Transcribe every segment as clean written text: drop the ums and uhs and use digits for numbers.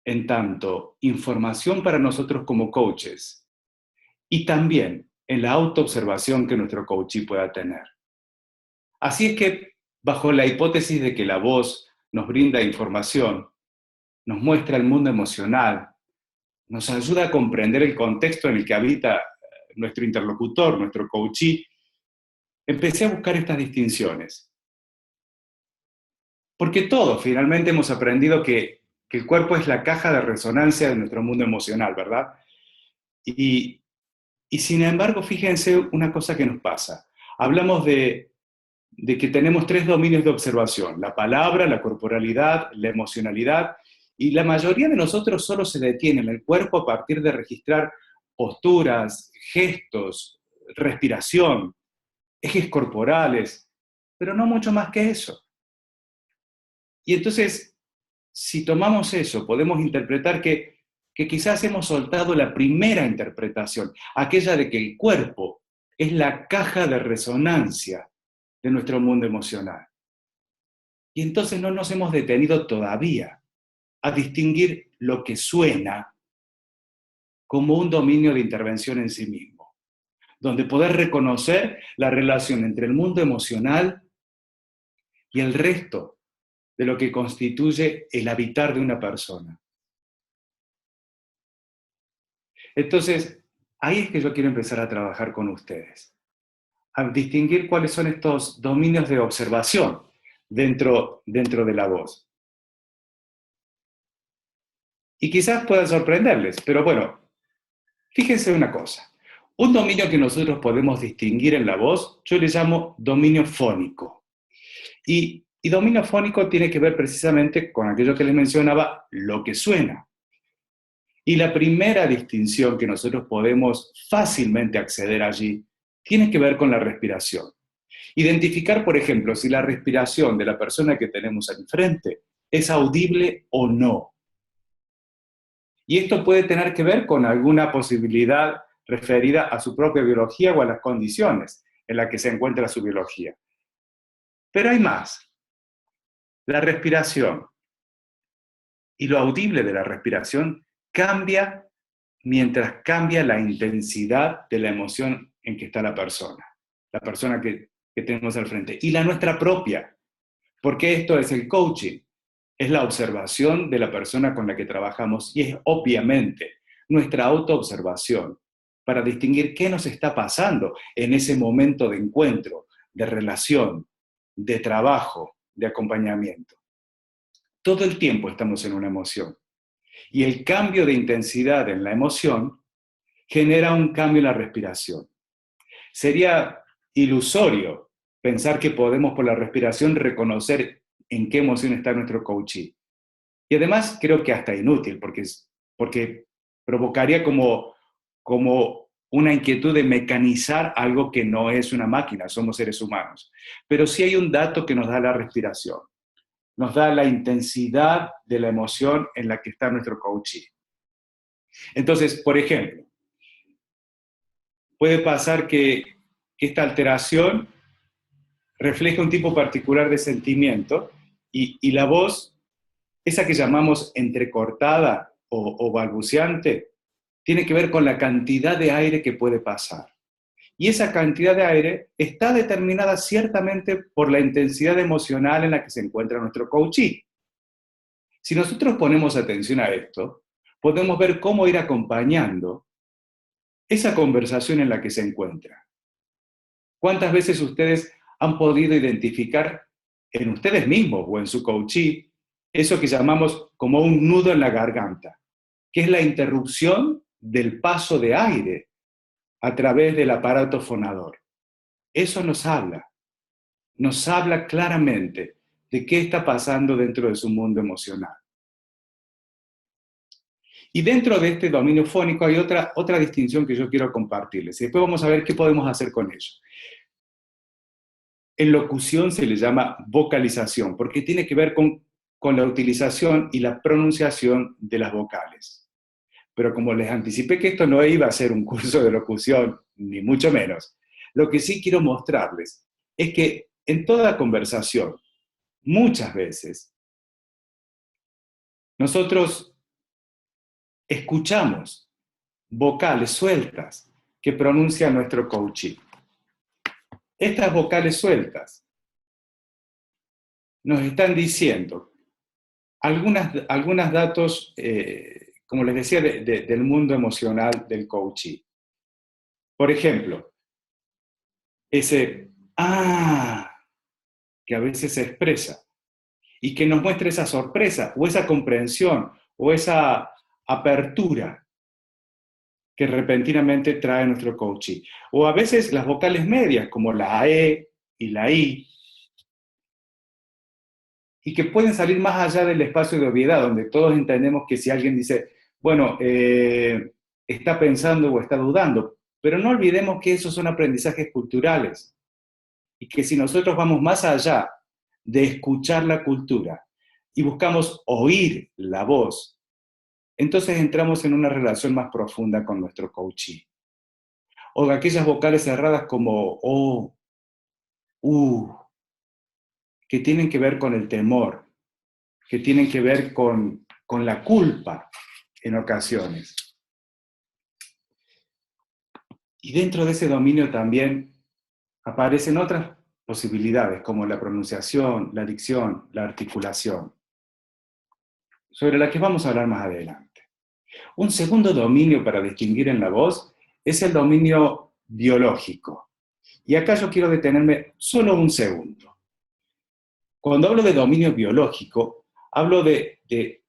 en tanto información para nosotros como coaches y también en la autoobservación que nuestro coachee pueda tener. Así es que, bajo la hipótesis de que la voz nos brinda información, nos muestra el mundo emocional, nos ayuda a comprender el contexto en el que habita nuestro interlocutor, nuestro coachee, empecé a buscar estas distinciones. Porque todos finalmente hemos aprendido que el cuerpo es la caja de resonancia de nuestro mundo emocional, ¿verdad? Y, y sin embargo, fíjense una cosa que nos pasa. Hablamos de que tenemos tres dominios de observación: la palabra, la corporalidad, la emocionalidad, y la mayoría de nosotros solo se detiene en el cuerpo a partir de registrar posturas, gestos, respiración, ejes corporales, pero no mucho más que eso. Y entonces, si tomamos eso, podemos interpretar que quizás hemos soltado la primera interpretación, aquella de que el cuerpo es la caja de resonancia de nuestro mundo emocional. Y entonces no nos hemos detenido todavía a distinguir lo que suena como un dominio de intervención en sí mismo, donde poder reconocer la relación entre el mundo emocional y el resto de lo que constituye el habitar de una persona. Entonces, ahí es que yo quiero empezar a trabajar con ustedes, a distinguir cuáles son estos dominios de observación dentro de la voz. Y quizás pueda sorprenderles, pero bueno, fíjense una cosa. Un dominio que nosotros podemos distinguir en la voz, yo le llamo dominio fónico. Y dominio fónico tiene que ver precisamente con aquello que les mencionaba, lo que suena. Y la primera distinción que nosotros podemos fácilmente acceder allí tiene que ver con la respiración. Identificar, por ejemplo, si la respiración de la persona que tenemos al frente es audible o no. Y esto puede tener que ver con alguna posibilidad referida a su propia biología o a las condiciones en las que se encuentra su biología. Pero hay más. La respiración y lo audible de la respiración cambia mientras cambia la intensidad de la emoción en que está la persona que tenemos al frente, y la nuestra propia, porque esto es el coaching, es la observación de la persona con la que trabajamos y es obviamente nuestra autoobservación para distinguir qué nos está pasando en ese momento de encuentro, de relación, de trabajo, de acompañamiento. Todo el tiempo estamos en una emoción y el cambio de intensidad en la emoción genera un cambio en la respiración. Sería ilusorio pensar que podemos por la respiración reconocer en qué emoción está nuestro coachee. Y además creo que hasta inútil, porque provocaría como una inquietud de mecanizar algo que no es una máquina, somos seres humanos. Pero sí hay un dato que nos da la respiración, nos da la intensidad de la emoción en la que está nuestro coachee. Entonces, por ejemplo, puede pasar que esta alteración refleja un tipo particular de sentimiento y la voz, esa que llamamos entrecortada o balbuceante, tiene que ver con la cantidad de aire que puede pasar. Y esa cantidad de aire está determinada ciertamente por la intensidad emocional en la que se encuentra nuestro coachee. Si nosotros ponemos atención a esto, podemos ver cómo ir acompañando esa conversación en la que se encuentra. ¿Cuántas veces ustedes han podido identificar en ustedes mismos o en su coachee eso que llamamos como un nudo en la garganta, que es la interrupción del paso de aire a través del aparato fonador? Eso nos habla claramente de qué está pasando dentro de su mundo emocional. Y dentro de este dominio fónico hay otra distinción que yo quiero compartirles. Y después vamos a ver qué podemos hacer con ello. En locución se le llama vocalización, porque tiene que ver con la utilización y la pronunciación de las vocales. Pero como les anticipé que esto no iba a ser un curso de locución, ni mucho menos, lo que sí quiero mostrarles es que en toda conversación, muchas veces, nosotros escuchamos vocales sueltas que pronuncia nuestro coachee. Estas vocales sueltas nos están diciendo algunos datos, como les decía, del mundo emocional del coachee. Por ejemplo, ese que a veces se expresa y que nos muestra esa sorpresa o esa comprensión o esa apertura que repentinamente trae nuestro coachee. O a veces las vocales medias, como la E y la I, y que pueden salir más allá del espacio de obviedad, donde todos entendemos que si alguien dice, bueno, está pensando o está dudando, pero no olvidemos que esos son aprendizajes culturales, y que si nosotros vamos más allá de escuchar la cultura y buscamos oír la voz, entonces entramos en una relación más profunda con nuestro coachee. O de aquellas vocales cerradas como O, U, que tienen que ver con el temor, que tienen que ver con la culpa en ocasiones. Y dentro de ese dominio también aparecen otras posibilidades, como la pronunciación, la dicción, la articulación, sobre la que vamos a hablar más adelante. Un segundo dominio para distinguir en la voz es el dominio biológico. Y acá yo quiero detenerme solo un segundo. Cuando hablo de dominio biológico, hablo de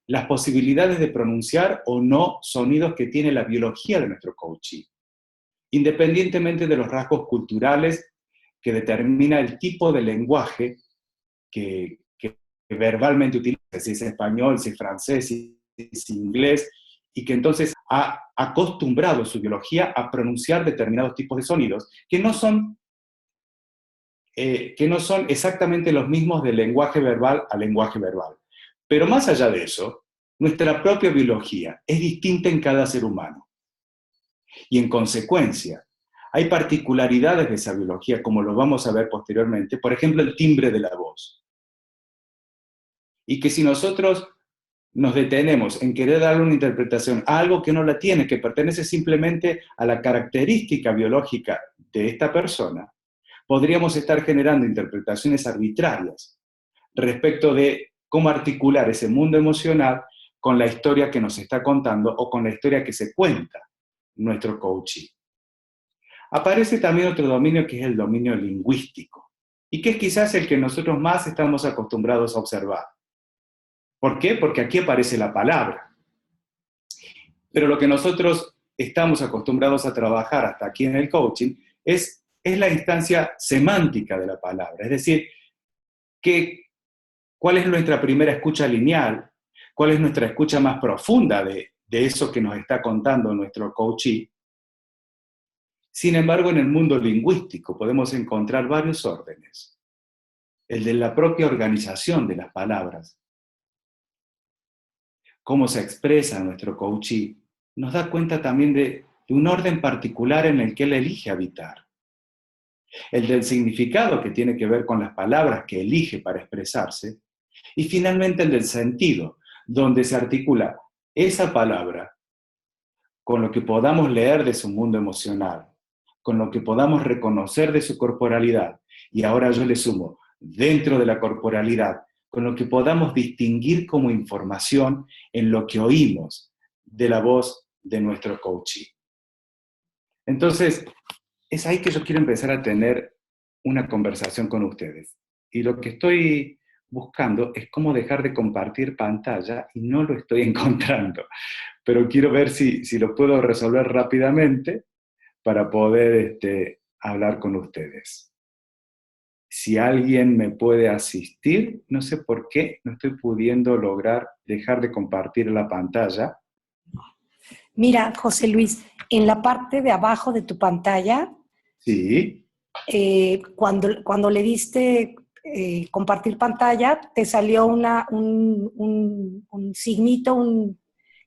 las posibilidades de pronunciar o no sonidos que tiene la biología de nuestro coachee, independientemente de los rasgos culturales que determina el tipo de lenguaje que verbalmente utiliza, si es español, si es francés, si es inglés, y que entonces ha acostumbrado su biología a pronunciar determinados tipos de sonidos que no son exactamente los mismos del lenguaje verbal al lenguaje verbal. Pero más allá de eso, nuestra propia biología es distinta en cada ser humano. Y en consecuencia, hay particularidades de esa biología, como lo vamos a ver posteriormente, por ejemplo, el timbre de la voz. Y que si nosotros nos detenemos en querer darle una interpretación a algo que no la tiene, que pertenece simplemente a la característica biológica de esta persona, podríamos estar generando interpretaciones arbitrarias respecto de cómo articular ese mundo emocional con la historia que nos está contando o con la historia que se cuenta nuestro coachee. Aparece también otro dominio que es el dominio lingüístico, y que es quizás el que nosotros más estamos acostumbrados a observar. ¿Por qué? Porque aquí aparece la palabra. Pero lo que nosotros estamos acostumbrados a trabajar hasta aquí en el coaching es la instancia semántica de la palabra, es decir, cuál es nuestra primera escucha lineal, cuál es nuestra escucha más profunda de eso que nos está contando nuestro coachee. Sin embargo, en el mundo lingüístico podemos encontrar varios órdenes. El de la propia organización de las palabras, cómo se expresa nuestro coachee, nos da cuenta también de un orden particular en el que él elige habitar. El del significado, que tiene que ver con las palabras que elige para expresarse, y finalmente el del sentido, donde se articula esa palabra con lo que podamos leer de su mundo emocional, con lo que podamos reconocer de su corporalidad, y ahora yo le sumo, dentro de la corporalidad, con lo que podamos distinguir como información en lo que oímos de la voz de nuestro coachee. Entonces, es ahí que yo quiero empezar a tener una conversación con ustedes. Y lo que estoy buscando es cómo dejar de compartir pantalla y no lo estoy encontrando. Pero quiero ver si lo puedo resolver rápidamente para poder hablar con ustedes. Si alguien me puede asistir, no sé por qué no estoy pudiendo lograr dejar de compartir la pantalla. Mira, José Luis, en la parte de abajo de tu pantalla, Sí. Cuando le diste compartir pantalla, te salió un signito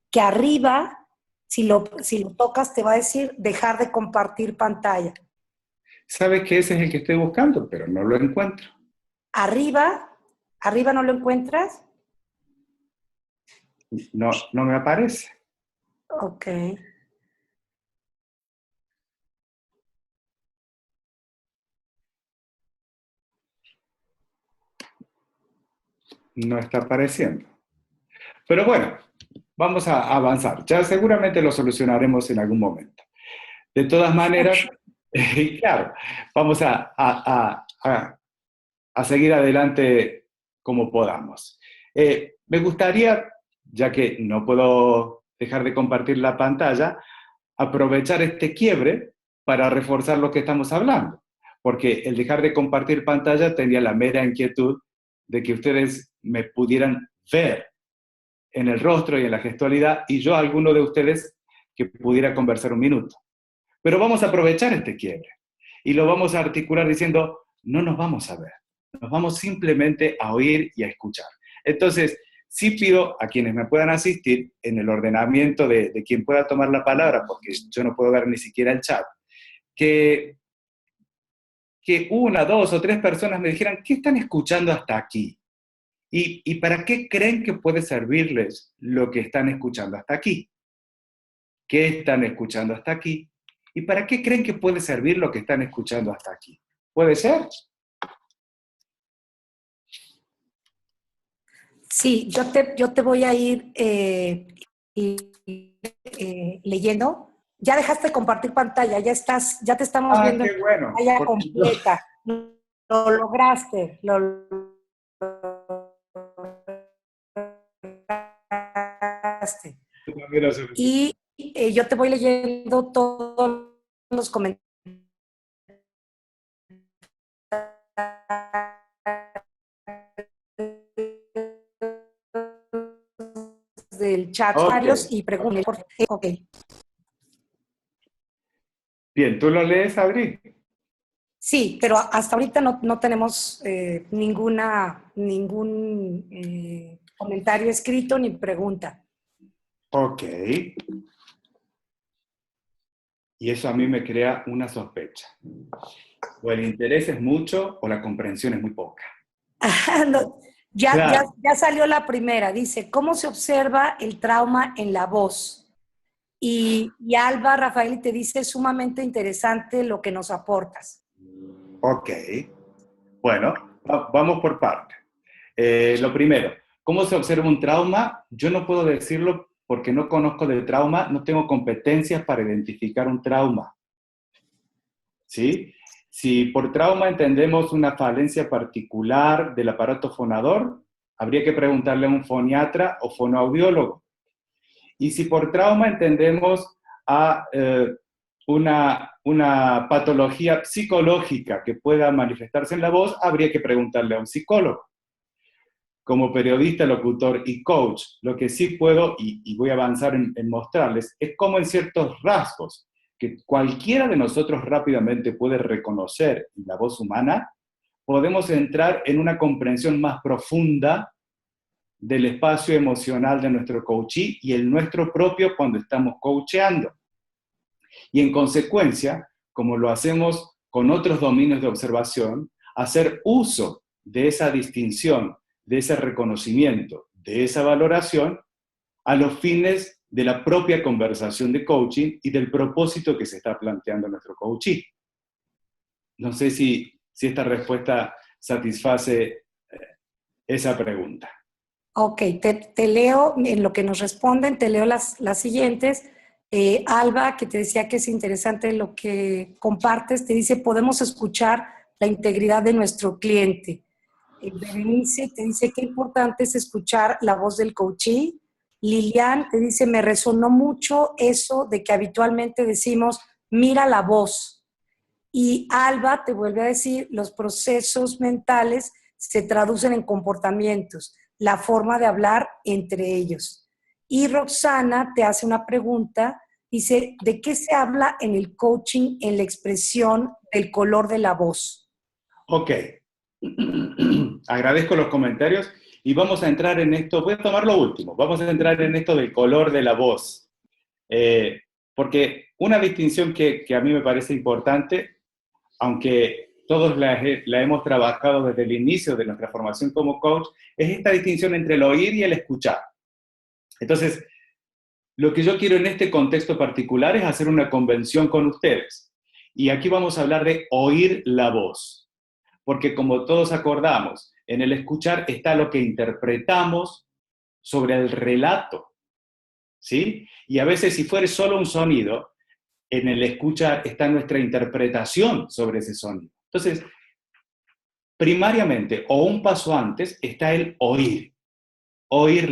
que arriba, si lo tocas, te va a decir dejar de compartir pantalla. ¿Sabes que ese es el que estoy buscando? Pero no lo encuentro. Arriba no lo encuentras. No me aparece. Ok. No está apareciendo. Pero bueno, vamos a avanzar. Ya seguramente lo solucionaremos en algún momento. De todas maneras, claro, vamos a seguir adelante como podamos. Me gustaría, ya que no puedo dejar de compartir la pantalla, aprovechar este quiebre para reforzar lo que estamos hablando, porque el dejar de compartir pantalla tenía la mera inquietud de que ustedes me pudieran ver en el rostro y en la gestualidad, y yo a alguno de ustedes que pudiera conversar un minuto. Pero vamos a aprovechar este quiebre y lo vamos a articular diciendo, no nos vamos a ver, nos vamos simplemente a oír y a escuchar. Entonces, sí pido a quienes me puedan asistir en el ordenamiento de quien pueda tomar la palabra, porque yo no puedo ver ni siquiera el chat, que una, dos o tres personas me dijeran, ¿qué están escuchando hasta aquí? ¿Y para qué creen que puede servirles lo que están escuchando hasta aquí? ¿Qué están escuchando hasta aquí? ¿Y para qué creen que puede servir lo que están escuchando hasta aquí? ¿Puede ser? Sí, yo te voy a ir leyendo. Ya dejaste de compartir pantalla, ya te estamos Ah, viendo en qué bueno. pantalla Porque yo completa. Lo lograste, lo lograste. también lo sé. Y yo te voy leyendo todos los comentarios del chat Ok. y preguntas. Ok. Bien, ¿tú lo lees, Adri? Sí, pero hasta ahorita no tenemos ningún comentario escrito ni pregunta. Ok. Y eso a mí me crea una sospecha. O el interés es mucho o la comprensión es muy poca. No, Claro. ya salió la primera. Dice, ¿cómo se observa el trauma en la voz? Y Alba Rafael te dice, sumamente interesante lo que nos aportas. Ok. Bueno, vamos por parte. Lo primero, ¿cómo se observa un trauma? Yo no puedo decirlo porque no conozco del trauma, no tengo competencias para identificar un trauma. ¿Sí? Si por trauma entendemos una falencia particular del aparato fonador, habría que preguntarle a un foniatra o fonoaudiólogo. Y si por trauma entendemos a una patología psicológica que pueda manifestarse en la voz, habría que preguntarle a un psicólogo. Como periodista, locutor y coach, lo que sí puedo, y voy a avanzar en mostrarles, es cómo en ciertos rasgos que cualquiera de nosotros rápidamente puede reconocer en la voz humana, podemos entrar en una comprensión más profunda del espacio emocional de nuestro coachee y el nuestro propio cuando estamos coacheando. Y en consecuencia, como lo hacemos con otros dominios de observación, hacer uso de esa distinción, de ese reconocimiento, de esa valoración a los fines de la propia conversación de coaching y del propósito que se está planteando nuestro coachee. No sé si esta respuesta satisface esa pregunta. Ok, te leo en lo que nos responden, te leo las siguientes. Alba, que te decía que es interesante lo que compartes, te dice, podemos escuchar la integridad de nuestro cliente. Berenice te dice, qué importante es escuchar la voz del coachee. Lilian te dice, me resonó mucho eso de que habitualmente decimos, mira la voz. Y Alba te vuelve a decir, los procesos mentales se traducen en comportamientos, la forma de hablar entre ellos. Y Roxana te hace una pregunta, dice, ¿de qué se habla en el coaching en la expresión del color de la voz? Ok, agradezco los comentarios y vamos a entrar en esto, voy a tomar lo último, vamos a entrar en esto del color de la voz, porque una distinción que a mí me parece importante, aunque todos la hemos trabajado desde el inicio de nuestra formación como coach, es esta distinción entre el oír y el escuchar. Entonces, Lo que yo quiero en este contexto particular es hacer una convención con ustedes. Y aquí vamos a hablar de oír la voz. Porque como todos acordamos, en el escuchar está lo que interpretamos sobre el relato, ¿sí? Y a veces si fuera solo un sonido, en el escuchar está nuestra interpretación sobre ese sonido. Entonces, primariamente, o un paso antes, está el oír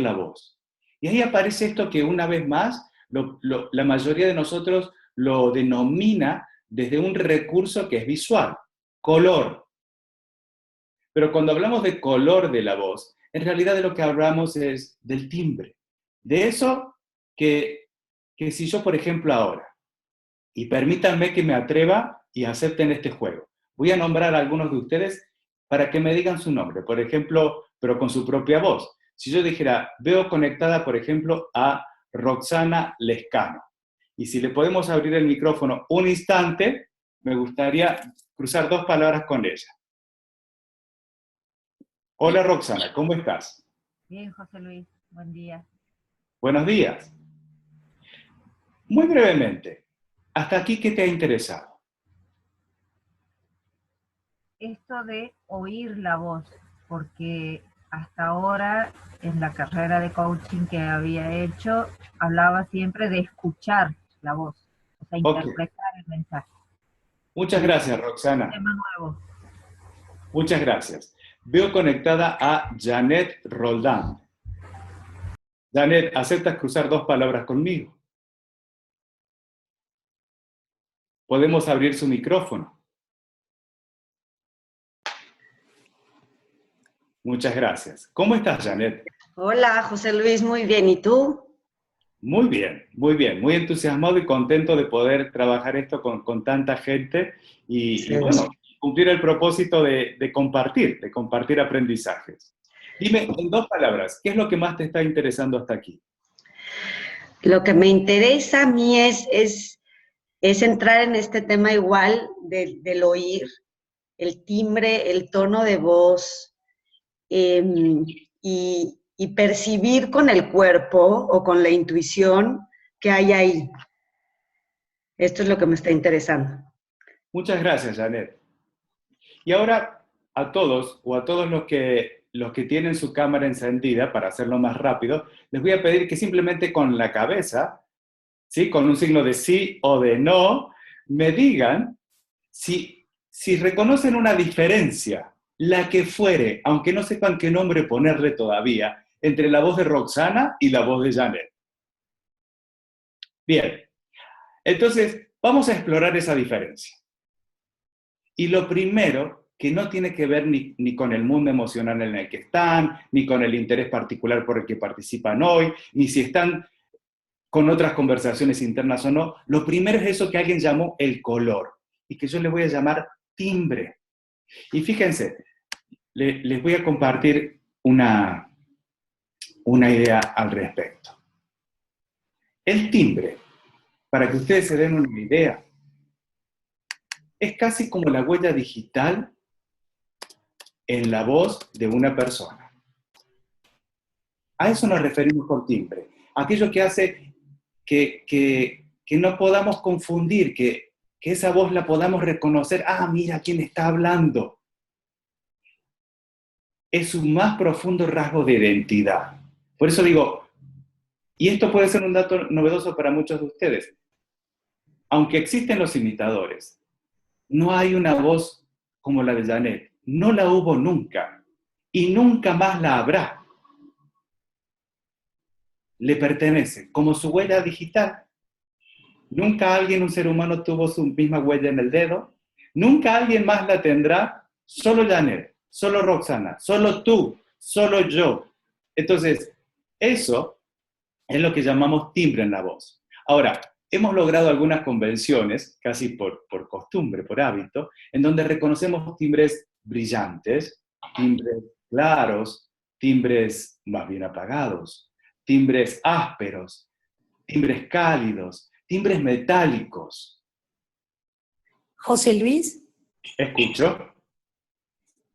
la voz. Y ahí aparece esto que una vez más, la mayoría de nosotros lo denomina desde un recurso que es visual, color. Pero cuando hablamos de color de la voz, en realidad de lo que hablamos es del timbre. De eso que si yo, por ejemplo, ahora, y permítanme que me atreva y acepten este juego, voy a nombrar a algunos de ustedes para que me digan su nombre, por ejemplo, pero con su propia voz. Si yo dijera, veo conectada, por ejemplo, a Roxana Lescano, y si le podemos abrir el micrófono un instante, me gustaría cruzar dos palabras con ella. Hola Roxana, ¿cómo estás? Bien, José Luis, buen día. Buenos días. Muy brevemente, ¿hasta aquí qué te ha interesado? Esto de oír la voz, porque hasta ahora en la carrera de coaching que había hecho, hablaba siempre de escuchar la voz, o sea, interpretar el mensaje. Muchas gracias, Roxana. Tema nuevo. Muchas gracias. Veo conectada a Janet Roldán. Janet, ¿aceptas cruzar dos palabras conmigo? Podemos abrir su micrófono. Muchas gracias. ¿Cómo estás, Janet? Hola, José Luis, muy bien. ¿Y tú? Muy bien, muy bien. Muy entusiasmado y contento de poder trabajar esto con tanta gente y bueno, cumplir el propósito de compartir aprendizajes. Dime, en dos palabras, ¿qué es lo que más te está interesando hasta aquí? Lo que me interesa a mí es entrar en este tema igual del oír, el timbre, el tono de voz, y percibir con el cuerpo o con la intuición que hay ahí. Esto es lo que me está interesando. Muchas gracias, Janet. Y ahora a todos los que tienen su cámara encendida, para hacerlo más rápido, les voy a pedir que simplemente con la cabeza, ¿sí? Con un signo de sí o de no, me digan si reconocen una diferencia, la que fuere, aunque no sepan qué nombre ponerle todavía, entre la voz de Roxana y la voz de Janet. Bien, entonces vamos a explorar esa diferencia. Y lo primero, que no tiene que ver ni con el mundo emocional en el que están, ni con el interés particular por el que participan hoy, ni si están con otras conversaciones internas o no, lo primero es eso que alguien llamó el color, y que yo le voy a llamar timbre. Y fíjense, les voy a compartir una idea al respecto. El timbre, para que ustedes se den una idea, es casi como la huella digital en la voz de una persona. A eso nos referimos con timbre. Aquello que hace que no podamos confundir, que esa voz la podamos reconocer. Ah, mira quién está hablando. Es un más profundo rasgo de identidad. Por eso digo, y esto puede ser un dato novedoso para muchos de ustedes, aunque existen los imitadores, no hay una voz como la de Janet. No la hubo nunca. Y nunca más la habrá. Le pertenece, como su huella digital. Nunca alguien, un ser humano, tuvo su misma huella en el dedo. Nunca alguien más la tendrá. Solo Janet, solo Roxana, solo tú, solo yo. Entonces, eso es lo que llamamos timbre en la voz. Ahora, hemos logrado algunas convenciones, casi por costumbre, por hábito, en donde reconocemos timbres brillantes, timbres claros, timbres más bien apagados, timbres ásperos, timbres cálidos, timbres metálicos. José Luis. Escucho.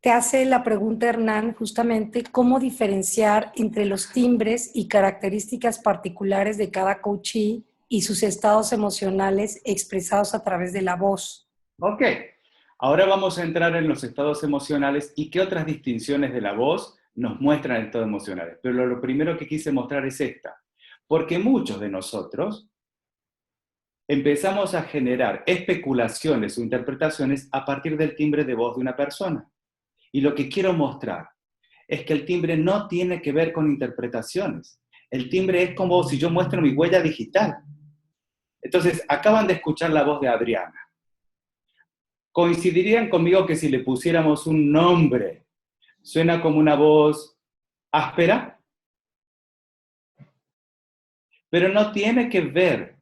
te hace la pregunta, Hernán, justamente, ¿cómo diferenciar entre los timbres y características particulares de cada coachee y sus estados emocionales expresados a través de la voz? Ok, ahora vamos a entrar en los estados emocionales y qué otras distinciones de la voz nos muestran estados emocionales. Pero lo primero que quise mostrar es esta, porque muchos de nosotros empezamos a generar especulaciones o interpretaciones a partir del timbre de voz de una persona. Y lo que quiero mostrar es que el timbre no tiene que ver con interpretaciones. El timbre es como si yo muestro mi huella digital. Entonces, acaban de escuchar la voz de Adriana. ¿Coincidirían conmigo que si le pusiéramos un nombre, suena como una voz áspera? Pero no tiene que ver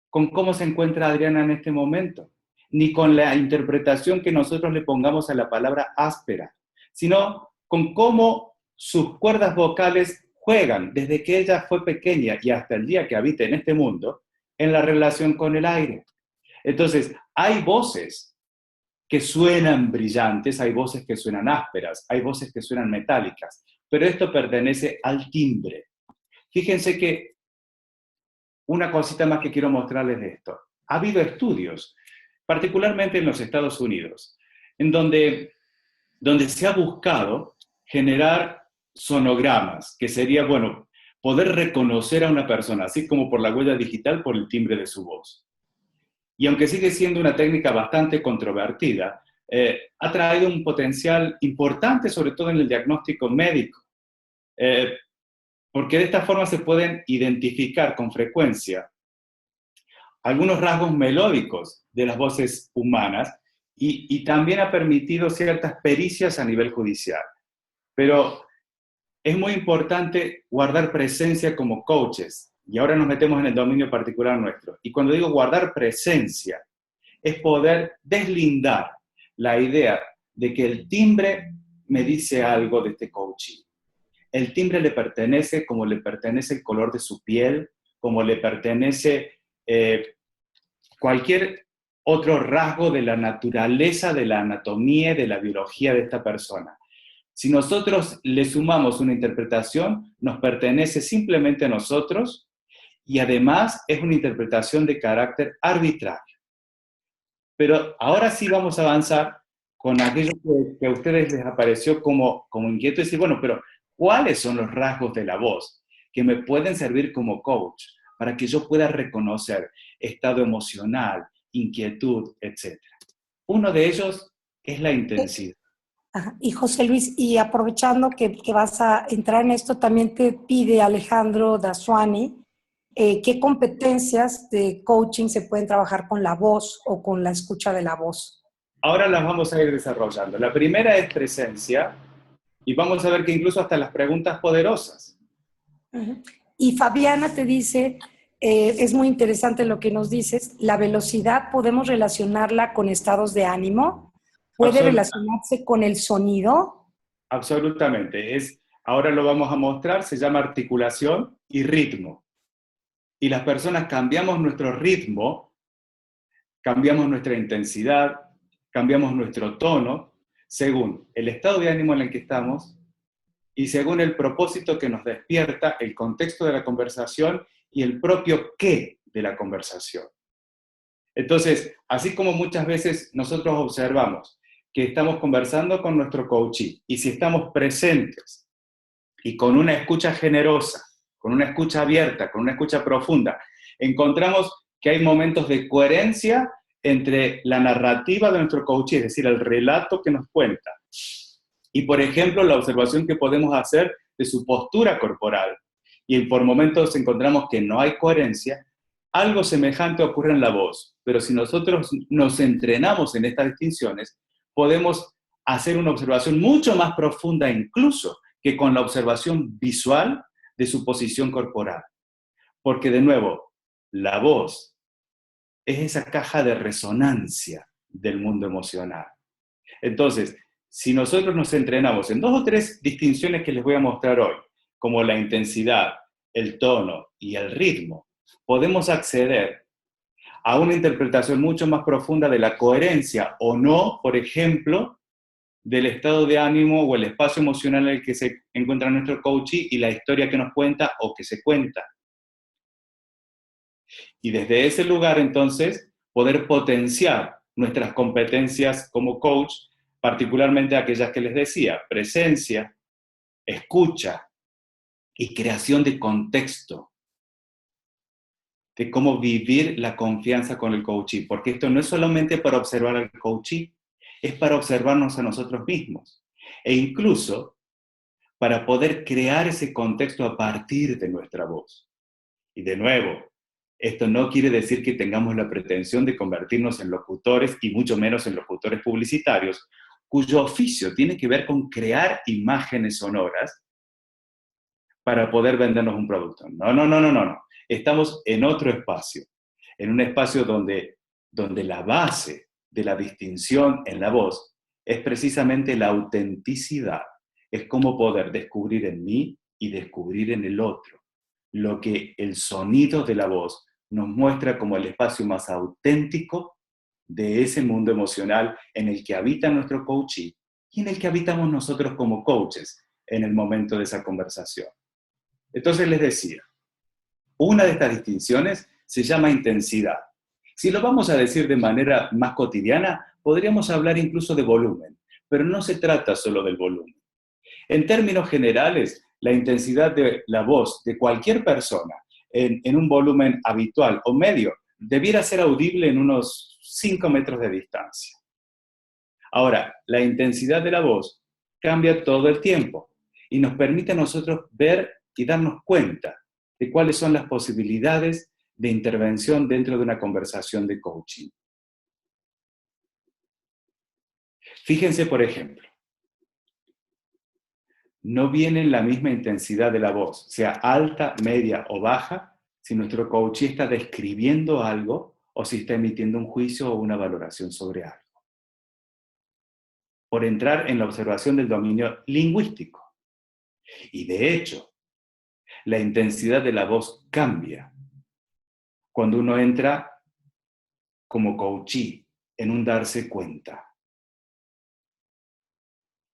con cómo se encuentra Adriana en este momento, ni con la interpretación que nosotros le pongamos a la palabra áspera, sino con cómo sus cuerdas vocales juegan desde que ella fue pequeña y hasta el día que habita en este mundo, en la relación con el aire. Entonces, hay voces que suenan brillantes, hay voces que suenan ásperas, hay voces que suenan metálicas, pero esto pertenece al timbre. Fíjense que una cosita más que quiero mostrarles de esto. Ha habido estudios, particularmente en los Estados Unidos, en donde se ha buscado generar sonogramas, que sería, bueno, poder reconocer a una persona, así como por la huella digital, por el timbre de su voz. Y aunque sigue siendo una técnica bastante controvertida, ha traído un potencial importante, sobre todo en el diagnóstico médico, porque de esta forma se pueden identificar con frecuencia algunos rasgos melódicos de las voces humanas y también ha permitido ciertas pericias a nivel judicial. Pero es muy importante guardar presencia como coaches, y ahora nos metemos en el dominio particular nuestro. Y cuando digo guardar presencia, es poder deslindar la idea de que el timbre me dice algo de este coaching. El timbre le pertenece como le pertenece el color de su piel, como le pertenece cualquier otro rasgo de la naturaleza, de la anatomía, de la biología de esta persona. Si nosotros le sumamos una interpretación, nos pertenece simplemente a nosotros y además es una interpretación de carácter arbitrario. Pero ahora sí vamos a avanzar con aquello que a ustedes les apareció como inquieto, decir, bueno, pero ¿cuáles son los rasgos de la voz que me pueden servir como coach para que yo pueda reconocer estado emocional, inquietud, etcétera? Uno de ellos es la intensidad. Ajá. Y José Luis, y aprovechando que vas a entrar en esto, también te pide Alejandro Daswani, ¿qué competencias de coaching se pueden trabajar con la voz o con la escucha de la voz? Ahora las vamos a ir desarrollando. La primera es presencia, y vamos a ver que incluso hasta las preguntas poderosas. Uh-huh. Y Fabiana te dice, es muy interesante lo que nos dices, ¿la velocidad podemos relacionarla con estados de ánimo? ¿Puede relacionarse con el sonido? Absolutamente. Ahora lo vamos a mostrar, se llama articulación y ritmo. Y las personas cambiamos nuestro ritmo, cambiamos nuestra intensidad, cambiamos nuestro tono, según el estado de ánimo en el que estamos y según el propósito que nos despierta, el contexto de la conversación y el propio qué de la conversación. Entonces, así como muchas veces nosotros observamos que estamos conversando con nuestro coachee y si estamos presentes y con una escucha generosa, con una escucha abierta, con una escucha profunda, encontramos que hay momentos de coherencia entre la narrativa de nuestro coachee, es decir, el relato que nos cuenta, y por ejemplo la observación que podemos hacer de su postura corporal, y por momentos encontramos que no hay coherencia. Algo semejante ocurre en la voz, pero si nosotros nos entrenamos en estas distinciones, podemos hacer una observación mucho más profunda incluso que con la observación visual de su posición corporal. Porque de nuevo, la voz es esa caja de resonancia del mundo emocional. Entonces, si nosotros nos entrenamos en 2 o 3 distinciones que les voy a mostrar hoy, como la intensidad, el tono y el ritmo, podemos acceder a una interpretación mucho más profunda de la coherencia o no, por ejemplo, del estado de ánimo o el espacio emocional en el que se encuentra nuestro coachee y la historia que nos cuenta o que se cuenta. Y desde ese lugar, entonces, poder potenciar nuestras competencias como coach, particularmente aquellas que les decía: presencia, escucha y creación de contexto, de cómo vivir la confianza con el coachee, porque esto no es solamente para observar al coachee, es para observarnos a nosotros mismos, e incluso para poder crear ese contexto a partir de nuestra voz. Y de nuevo, esto no quiere decir que tengamos la pretensión de convertirnos en locutores, y mucho menos en locutores publicitarios, cuyo oficio tiene que ver con crear imágenes sonoras para poder vendernos un producto. No. Estamos en otro espacio, en un espacio donde la base de la distinción en la voz es precisamente la autenticidad. Es como poder descubrir en mí y descubrir en el otro lo que el sonido de la voz nos muestra como el espacio más auténtico de ese mundo emocional en el que habita nuestro coachee y en el que habitamos nosotros como coaches en el momento de esa conversación. Entonces les decía, una de estas distinciones se llama intensidad. Si lo vamos a decir de manera más cotidiana, podríamos hablar incluso de volumen, pero no se trata solo del volumen. En términos generales, la intensidad de la voz de cualquier persona en un volumen habitual o medio debiera ser audible en unos 5 metros de distancia. Ahora, la intensidad de la voz cambia todo el tiempo y nos permite a nosotros ver y darnos cuenta de cuáles son las posibilidades de intervención dentro de una conversación de coaching. Fíjense, por ejemplo, no viene en la misma intensidad de la voz, sea alta, media o baja, si nuestro coachee está describiendo algo o si está emitiendo un juicio o una valoración sobre algo. Por entrar en la observación del dominio lingüístico. Y de hecho, la intensidad de la voz cambia cuando uno entra como coachee en un darse cuenta,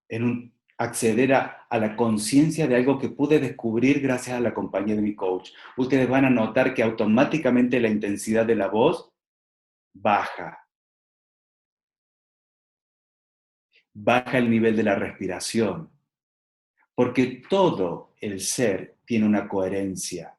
en un acceder a la conciencia de algo que pude descubrir gracias a la compañía de mi coach. Ustedes van a notar que automáticamente la intensidad de la voz baja. Baja el nivel de la respiración, porque todo el ser tiene una coherencia.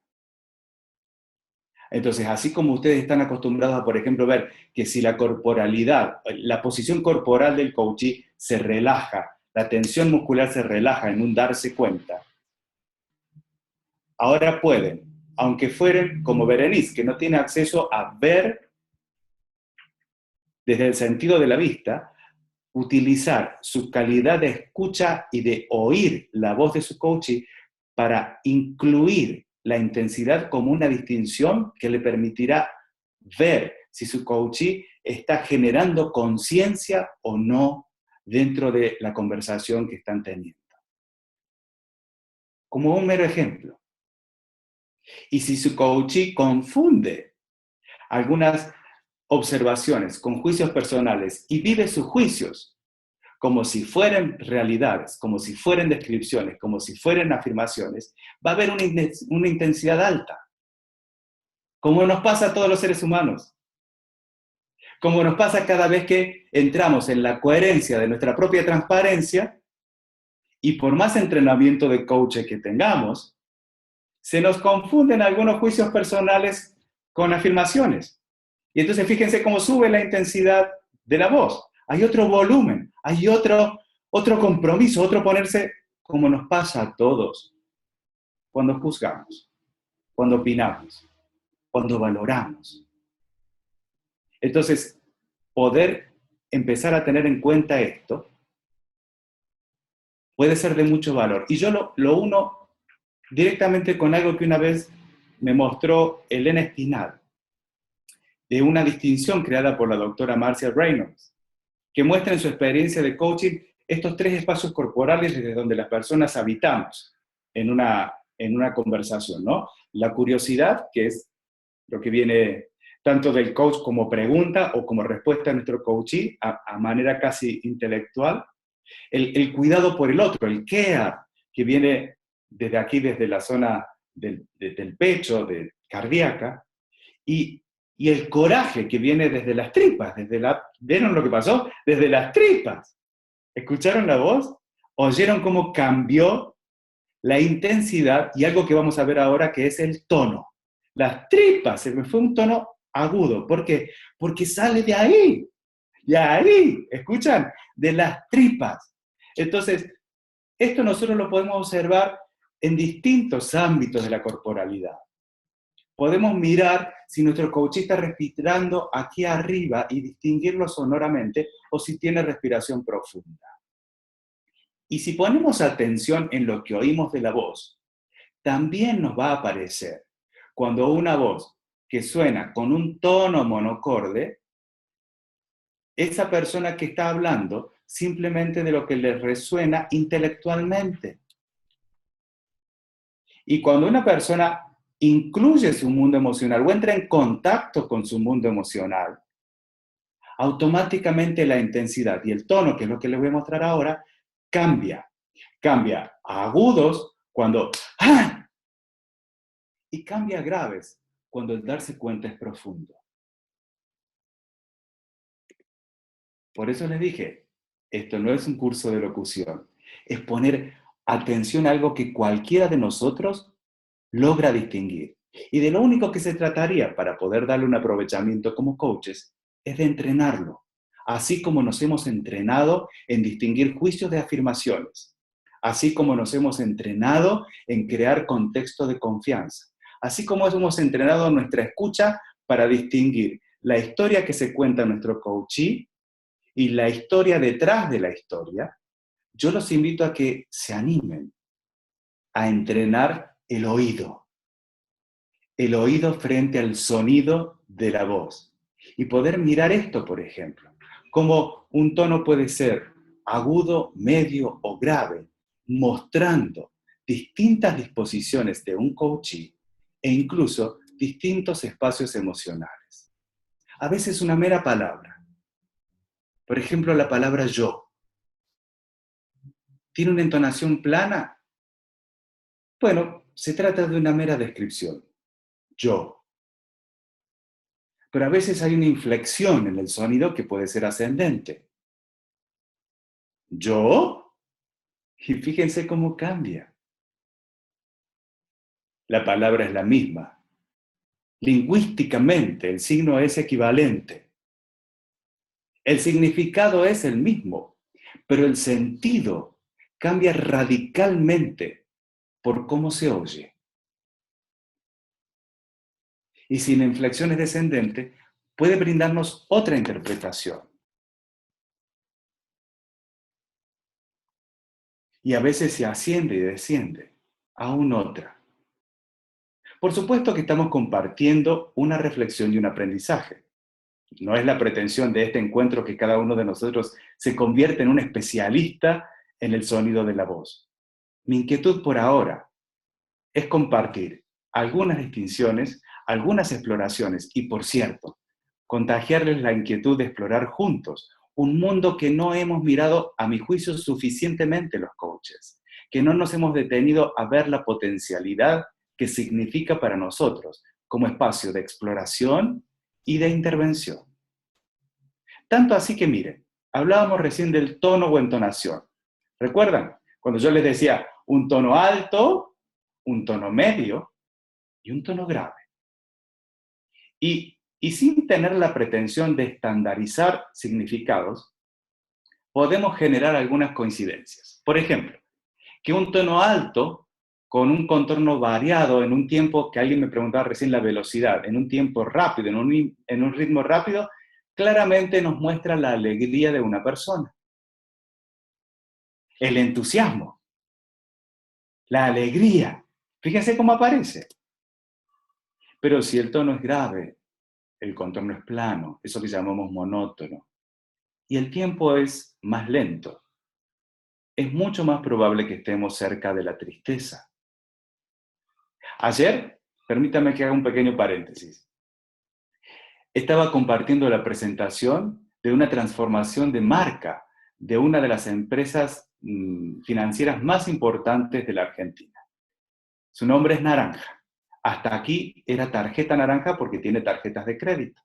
Entonces, así como ustedes están acostumbrados a, por ejemplo, ver que si la corporalidad, la posición corporal del coachee se relaja, la tensión muscular se relaja en un darse cuenta, ahora pueden, aunque fueren como Berenice, que no tiene acceso a ver desde el sentido de la vista, utilizar su calidad de escucha y de oír la voz de su coachee para incluir la intensidad como una distinción que le permitirá ver si su coachee está generando conciencia o no dentro de la conversación que están teniendo. Como un mero ejemplo. Y si su coachee confunde algunas observaciones con juicios personales y vive sus juicios como si fueran realidades, como si fueran descripciones, como si fueran afirmaciones, va a haber una intensidad alta. Como nos pasa a todos los seres humanos. Como nos pasa cada vez que entramos en la coherencia de nuestra propia transparencia y por más entrenamiento de coaching que tengamos, se nos confunden algunos juicios personales con afirmaciones. Y entonces fíjense cómo sube la intensidad de la voz. Hay otro volumen, hay otro compromiso, otro ponerse, como nos pasa a todos cuando juzgamos, cuando opinamos, cuando valoramos. Entonces, poder empezar a tener en cuenta esto puede ser de mucho valor. Y yo lo uno directamente con algo que una vez me mostró Elena Espinal, de una distinción creada por la doctora Marcia Reynolds, que muestra en su experiencia de coaching estos 3 espacios corporales desde donde las personas habitamos en una conversación, ¿no? La curiosidad, que es lo que viene tanto del coach como pregunta o como respuesta a nuestro coachee, a manera casi intelectual. El cuidado por el otro, el care, que viene desde aquí, desde la zona del pecho, cardíaca, y el coraje que viene desde las tripas, ¿vieron lo que pasó? Desde las tripas. ¿Escucharon la voz? ¿Oyeron cómo cambió la intensidad? Y algo que vamos a ver ahora, que es el tono. Las tripas, se me fue un tono agudo. ¿Por qué? Porque sale de ahí. Y ahí, ¿escuchan? De las tripas. Entonces, esto nosotros lo podemos observar en distintos ámbitos de la corporalidad. Podemos mirar si nuestro coach está respirando aquí arriba y distinguirlo sonoramente o si tiene respiración profunda. Y si ponemos atención en lo que oímos de la voz, también nos va a aparecer cuando una voz que suena con un tono monocorde, esa persona que está hablando simplemente de lo que le resuena intelectualmente. Y cuando una persona incluye su mundo emocional o entra en contacto con su mundo emocional, automáticamente la intensidad y el tono, que es lo que les voy a mostrar ahora, cambia. Cambia a agudos cuando ¡ah! Y cambia a graves cuando el darse cuenta es profundo. Por eso les dije, esto no es un curso de locución, es poner atención a algo que cualquiera de nosotros logra distinguir. Y de lo único que se trataría para poder darle un aprovechamiento como coaches es de entrenarlo, así como nos hemos entrenado en distinguir juicios de afirmaciones, así como nos hemos entrenado en crear contexto de confianza, así como hemos entrenado nuestra escucha para distinguir la historia que se cuenta nuestro coachee y la historia detrás de la historia. Yo los invito a que se animen a entrenar el oído frente al sonido de la voz. Y poder mirar esto, por ejemplo, como un tono puede ser agudo, medio o grave, mostrando distintas disposiciones de un coachee e incluso distintos espacios emocionales. A veces una mera palabra. Por ejemplo, la palabra yo. ¿Tiene una entonación plana? Bueno, se trata de una mera descripción. Yo. Pero a veces hay una inflexión en el sonido que puede ser ascendente. Yo. Y fíjense cómo cambia. La palabra es la misma. Lingüísticamente, el signo es equivalente. El significado es el mismo, pero el sentido cambia radicalmente por cómo se oye. Y si la inflexión es descendente, puede brindarnos otra interpretación. Y a veces se asciende y desciende, aún otra. Por supuesto que estamos compartiendo una reflexión y un aprendizaje. No es la pretensión de este encuentro que cada uno de nosotros se convierta en un especialista en el sonido de la voz. Mi inquietud por ahora es compartir algunas distinciones, algunas exploraciones y, por cierto, contagiarles la inquietud de explorar juntos un mundo que no hemos mirado, a mi juicio, suficientemente los coaches, que no nos hemos detenido a ver la potencialidad que significa para nosotros como espacio de exploración y de intervención. Tanto así que, miren, hablábamos recién del tono o entonación. ¿Recuerdan? Cuando yo les decía un tono alto, un tono medio y un tono grave. Y sin tener la pretensión de estandarizar significados, podemos generar algunas coincidencias. Por ejemplo, que un tono alto con un contorno variado en un tiempo, que alguien me preguntaba recién la velocidad, en un tiempo rápido, en un ritmo rápido, claramente nos muestra la alegría de una persona. El entusiasmo. La alegría. Fíjense cómo aparece. Pero si el tono es grave, el contorno es plano, eso que llamamos monótono, y el tiempo es más lento, es mucho más probable que estemos cerca de la tristeza. Ayer, permítame que haga un pequeño paréntesis. Estaba compartiendo la presentación de una transformación de marca de una de las empresas financieras más importantes de la Argentina. Su nombre es Naranja. Hasta aquí era tarjeta naranja porque tiene tarjetas de crédito.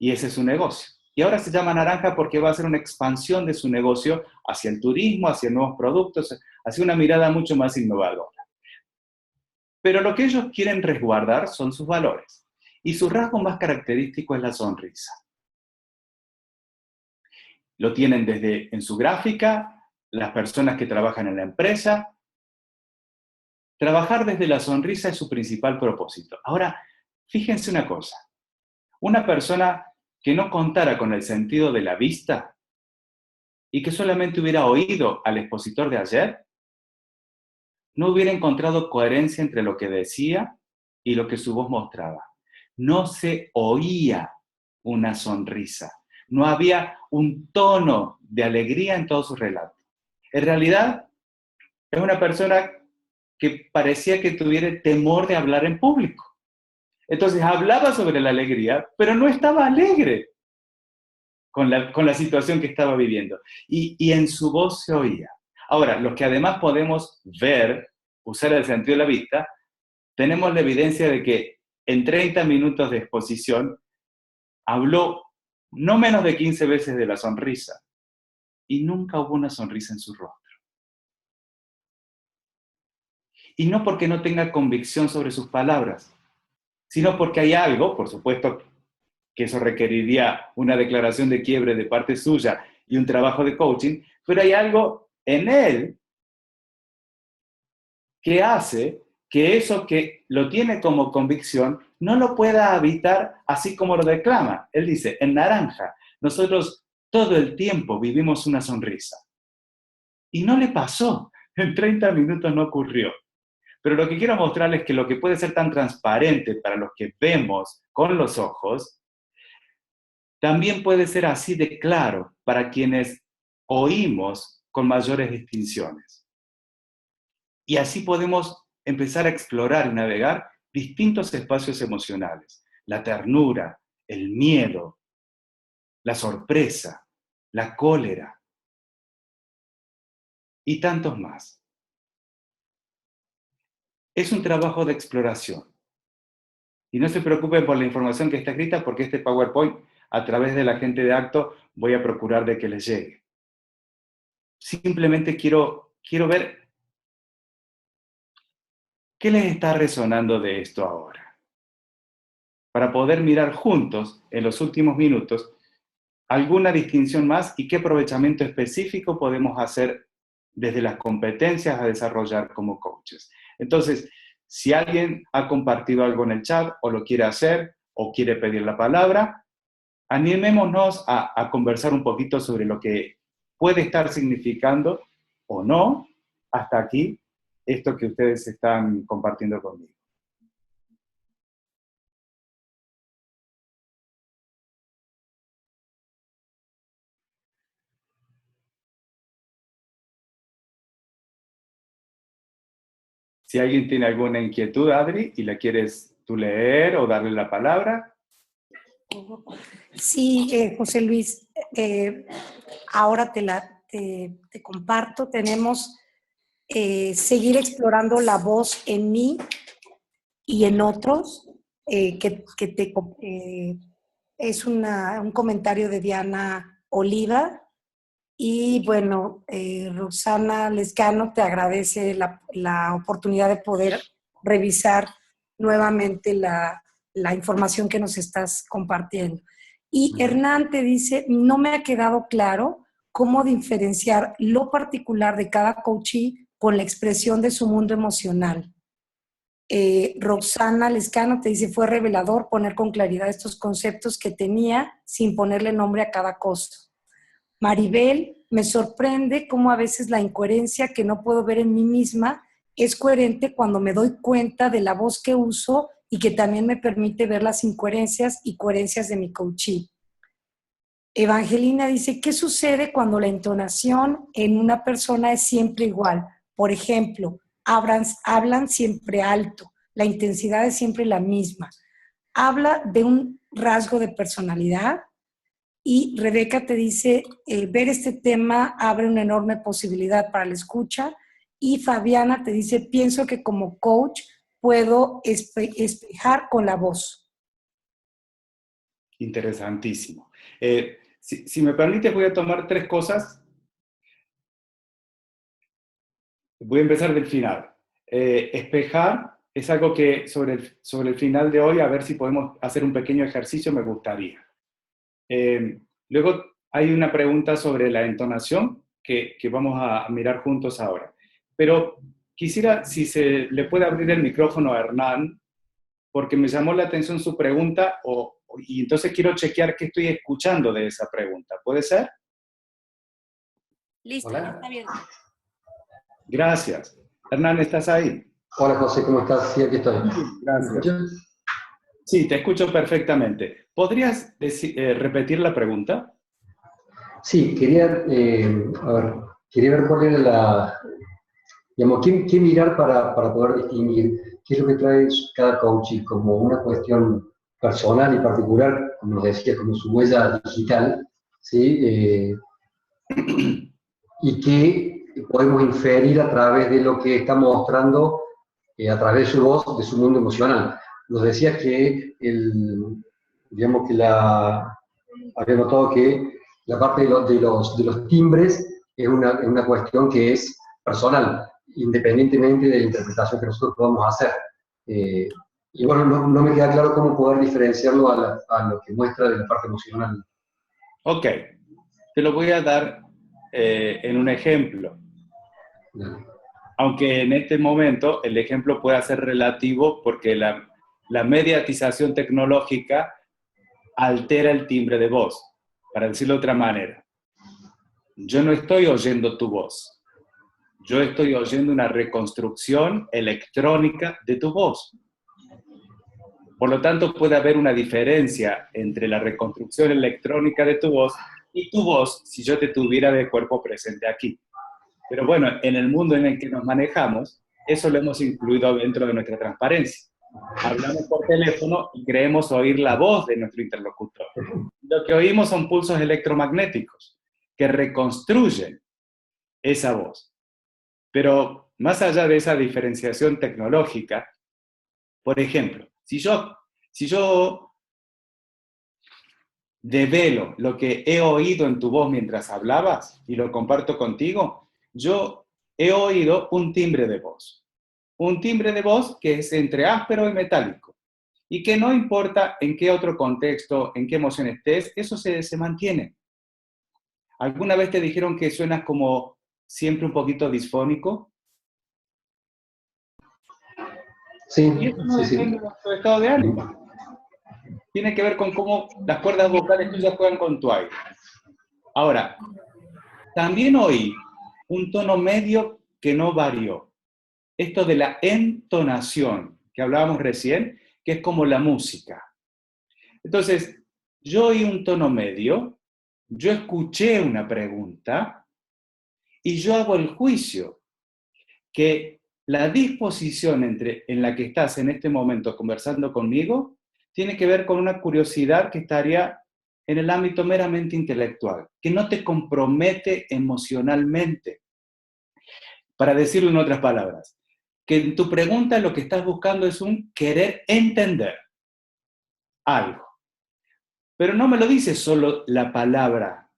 Y ese es su negocio. Y ahora se llama Naranja porque va a hacer una expansión de su negocio hacia el turismo, hacia nuevos productos, hacia una mirada mucho más innovadora. Pero lo que ellos quieren resguardar son sus valores. Y su rasgo más característico es la sonrisa. Lo tienen desde en su gráfica, las personas que trabajan en la empresa. Trabajar desde la sonrisa es su principal propósito. Ahora, fíjense una cosa. Una persona que no contara con el sentido de la vista y que solamente hubiera oído al expositor de ayer, no hubiera encontrado coherencia entre lo que decía y lo que su voz mostraba. No se oía una sonrisa. No había un tono de alegría en todo su relato. En realidad, es una persona que parecía que tuviera temor de hablar en público. Entonces hablaba sobre la alegría, pero no estaba alegre con la situación que estaba viviendo. Y en su voz se oía. Ahora, los que además podemos ver, usar el sentido de la vista, tenemos la evidencia de que en 30 minutos de exposición habló no menos de 15 veces de la sonrisa y nunca hubo una sonrisa en su rostro. Y no porque no tenga convicción sobre sus palabras, sino porque hay algo, por supuesto que eso requeriría una declaración de quiebre de parte suya y un trabajo de coaching, pero hay algo en él que hace que eso que lo tiene como convicción no lo pueda habitar así como lo declama. Él dice, en Naranja, nosotros todo el tiempo vivimos una sonrisa. Y no le pasó, en 30 minutos no ocurrió. Pero lo que quiero mostrarles es que lo que puede ser tan transparente para los que vemos con los ojos, también puede ser así de claro para quienes oímos con mayores distinciones. Y así podemos empezar a explorar y navegar distintos espacios emocionales. La ternura, el miedo, la sorpresa, la cólera y tantos más. Es un trabajo de exploración. Y no se preocupen por la información que está escrita porque este PowerPoint, a través de la gente de Acto, voy a procurar de que les llegue. Simplemente quiero ver qué les está resonando de esto ahora. Para poder mirar juntos, en los últimos minutos, alguna distinción más y qué aprovechamiento específico podemos hacer desde las competencias a desarrollar como coaches. Entonces, si alguien ha compartido algo en el chat o lo quiere hacer o quiere pedir la palabra, animémonos a conversar un poquito sobre lo que puede estar significando o no hasta aquí esto que ustedes están compartiendo conmigo. Si alguien tiene alguna inquietud, Adri, y la quieres tú leer o darle la palabra. Sí, José Luis, ahora te comparto. Tenemos seguir explorando la voz en mí y en otros, es un comentario de Diana Oliva. Y bueno, Roxana Lescano te agradece la oportunidad de poder revisar nuevamente la información que nos estás compartiendo. Y Hernán te dice, no me ha quedado claro cómo diferenciar lo particular de cada coachee con la expresión de su mundo emocional. Roxana Lescano te dice, fue revelador poner con claridad estos conceptos que tenía sin ponerle nombre a cada cosa. Maribel, me sorprende cómo a veces la incoherencia que no puedo ver en mí misma es coherente cuando me doy cuenta de la voz que uso y que también me permite ver las incoherencias y coherencias de mi coachee. Evangelina dice, ¿qué sucede cuando la entonación en una persona es siempre igual? Por ejemplo, hablan siempre alto, la intensidad es siempre la misma. ¿Habla de un rasgo de personalidad? Y Rebeca te dice, ver este tema abre una enorme posibilidad para la escucha. Y Fabiana te dice, pienso que como coach puedo espejar con la voz. Interesantísimo. Si me permite, voy a tomar 3 cosas. Voy a empezar del final. Espejar es algo que sobre el final de hoy, a ver si podemos hacer un pequeño ejercicio, me gustaría. Luego hay una pregunta sobre la entonación que vamos a mirar juntos ahora. Pero quisiera, si se le puede abrir el micrófono a Hernán, porque me llamó la atención su pregunta y entonces quiero chequear qué estoy escuchando de esa pregunta. ¿Puede ser? Listo, Hola. está bien. Gracias. Hernán, ¿estás ahí? Hola José, ¿cómo estás? Sí, aquí estoy. Gracias. ¿Me escuchas? Sí, te escucho perfectamente. ¿Podrías repetir la pregunta? Sí, quería ver cuál era digamos, qué mirar para poder distinguir qué es lo que trae cada coaching como una cuestión personal y particular, como nos decía, como su huella digital, ¿sí? Y que podemos inferir a través de lo que está mostrando a través de su voz, de su mundo emocional. Nos decía que digamos que había notado que la parte de los timbres es una cuestión que es personal, independientemente de la interpretación que nosotros podamos hacer. Y bueno, no me queda claro cómo poder diferenciarlo a lo que muestra de la parte emocional. Ok, te lo voy a dar en un ejemplo. Dale. Aunque en este momento el ejemplo pueda ser relativo porque la mediatización tecnológica altera el timbre de voz. Para decirlo de otra manera, yo no estoy oyendo tu voz, yo estoy oyendo una reconstrucción electrónica de tu voz. Por lo tanto, puede haber una diferencia entre la reconstrucción electrónica de tu voz y tu voz si yo te tuviera de cuerpo presente aquí. Pero bueno, en el mundo en el que nos manejamos, eso lo hemos incluido dentro de nuestra transparencia. Hablamos por teléfono y creemos oír la voz de nuestro interlocutor. Lo que oímos son pulsos electromagnéticos que reconstruyen esa voz. Pero más allá de esa diferenciación tecnológica, por ejemplo, si yo develo lo que he oído en tu voz mientras hablabas y lo comparto contigo, yo he oído un timbre de voz. Un timbre de voz que es entre áspero y metálico. Y que no importa en qué otro contexto, en qué emoción estés, eso se mantiene. ¿Alguna vez te dijeron que suenas como siempre un poquito disfónico? Sí, Y eso no sí, sí. depende de nuestro estado de ánimo. Tiene que ver con cómo las cuerdas vocales tuyas juegan con tu aire. Ahora, también oí un tono medio que no varió. Esto de la entonación, que hablábamos recién, que es como la música. Entonces, yo oí un tono medio, yo escuché una pregunta y yo hago el juicio que la disposición en la que estás en este momento conversando conmigo tiene que ver con una curiosidad que estaría en el ámbito meramente intelectual, que no te compromete emocionalmente. Para decirlo en otras palabras, que en tu pregunta lo que estás buscando es un querer entender algo. Pero no me lo dice solo la palabra,